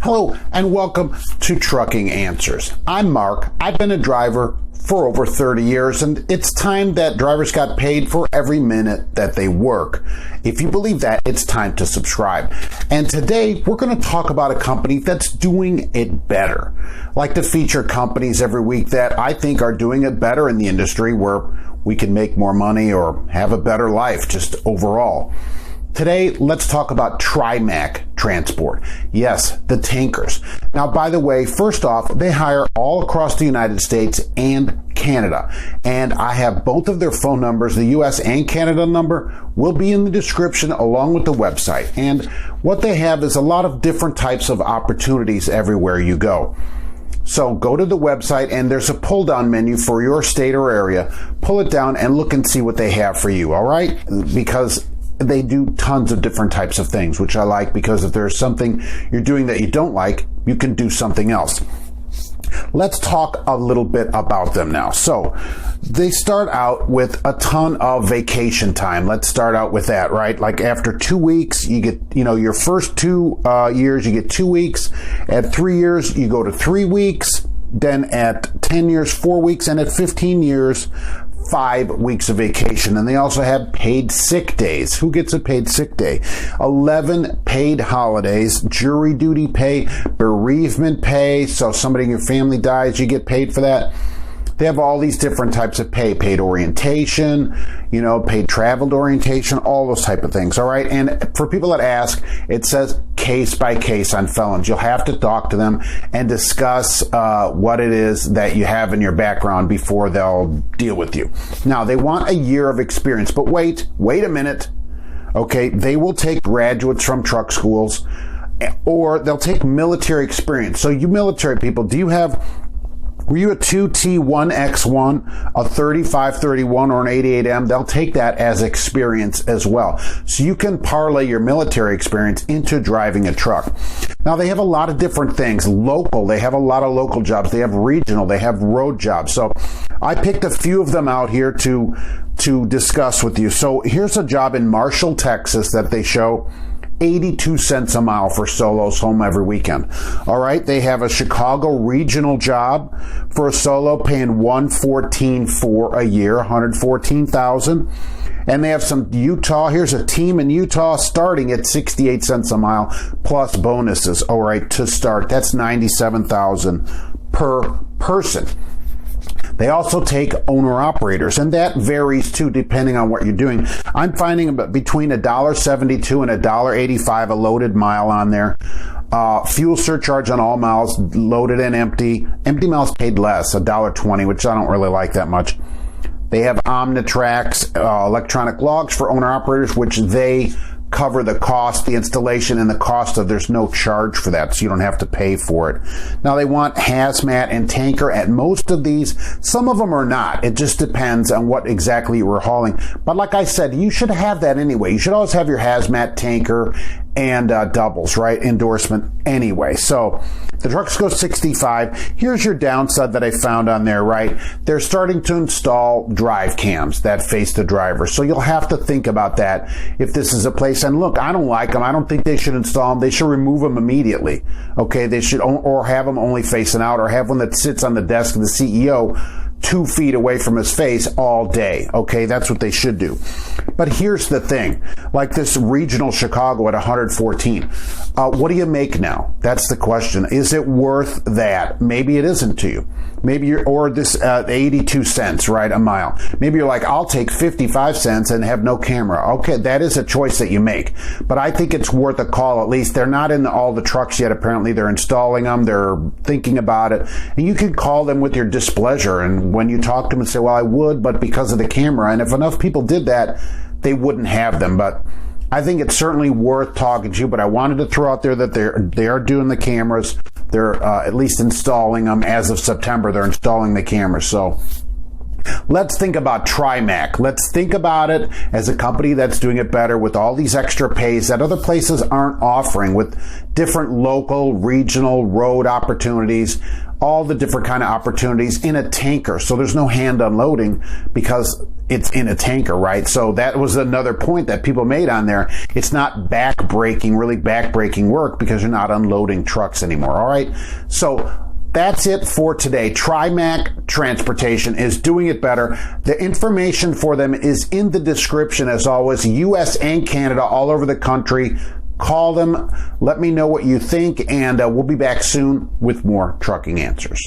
Hello and welcome to Trucking Answers. I'm Mark. I've been a driver for over 30 years, and it's time that drivers got paid for every minute that they work. If you believe that, it's time to subscribe. And today we're going to talk about a company that's doing it better. I like to feature companies every week that I think are doing it better in the industry, where we can make more money or have a better life just overall. Today, let's talk about Trimac Transport. Yes, the tankers. Now, by the way, first off, they hire all across the United States and Canada. And I have both of their phone numbers. The US and Canada number will be in the description along with the website. And what they have is a lot of different types of opportunities everywhere you go. So go to the website and there's a pull down menu for your state or area. Pull it down and look and see what they have for you, all right? Because they do tons of different types of things, which I like, because if there's something you're doing that you don't like, you can do something else. Let's talk a little bit about them now. So they start out with a ton of vacation time. Let's start out with that, right? Like after 2 weeks, you get, your first 2 years, you get 2 weeks. At 3 years, you go to 3 weeks. Then at 10 years, 4 weeks. And at 15 years, 5 weeks of vacation. And they also have paid sick days. Who gets a paid sick day? 11 paid holidays, jury duty pay, bereavement pay. So if somebody in your family dies, you get paid for that. They have all these different types of pay, paid orientation, paid traveled orientation, all those type of things. All right. And for people that ask, it says case by case on felons. You'll have to talk to them and discuss what it is that you have in your background before they'll deal with you. Now, they want a year of experience, but wait a minute. Okay. They will take graduates from truck schools, or they'll take military experience. So you military people, were you a 2T1X1, a 3531, or an 88M? They'll take that as experience as well. So you can parlay your military experience into driving a truck. Now, they have a lot of different things. Local, they have a lot of local jobs. They have regional, they have road jobs. So I picked a few of them out here to discuss with you. So here's a job in Marshall, Texas that they show. 82 cents a mile for solos home every weekend. All right. They have a Chicago regional job for a solo paying $114,400 a year, $114,000. And they have some Utah. Here's a team in Utah starting at 68 cents a mile plus bonuses. All right. To start, that's $97,000 per person. They also take owner-operators, and that varies, too, depending on what you're doing. I'm finding about between $1.72 and $1.85 a loaded mile on there. Fuel surcharge on all miles, loaded and empty. Empty miles paid less, $1.20, which I don't really like that much. They have Omnitrax, electronic logs for owner-operators, which they cover the cost, the installation, and the cost of. There's no charge for that, so you don't have to pay for it. Now, they want hazmat and tanker at most of these. Some of them are not. It just depends on what exactly you were hauling. But like I said, you should have that anyway. You should always have your hazmat, tanker, and doubles, right? Endorsement anyway. So the trucks go 65. Here's your downside that I found on there, right? They're starting to install drive cams that face the driver. So you'll have to think about that if this is a place. And look, I don't like them. I don't think they should install them. They should remove them immediately. Okay. They should, or have them only facing out, or have one that sits on the desk of the CEO 2 feet away from his face all day. Okay, that's what they should do. But here's the thing, like this regional Chicago at 114. What do you make now? That's the question. Is it worth that? Maybe it isn't to you. Maybe or this 82 cents, right, a mile. Maybe you're like, I'll take 55 cents and have no camera. Okay, that is a choice that you make. But I think it's worth a call at least. They're not in all the trucks yet, apparently. They're installing them. They're thinking about it. And you can call them with your displeasure. And when you talk to them and say, well, I would, but because of the camera. And if enough people did that, they wouldn't have them. But I think it's certainly worth talking to you, but I wanted to throw out there that they are doing the cameras. They're at least installing them as of September. They're installing the cameras. So Let's think about Trimac. Let's think about it as a company that's doing it better with all these extra pays that other places aren't offering, with different local, regional, road opportunities, all the different kind of opportunities in a tanker. So there's no hand unloading because it's in a tanker, right? So that was another point that people made on there. It's not really back-breaking work because you're not unloading trucks anymore, all right? So that's it for today. Trimac Transportation is doing it better. The information for them is in the description, as always, US and Canada, all over the country. Call them. Let me know what you think, and we'll be back soon with more trucking answers.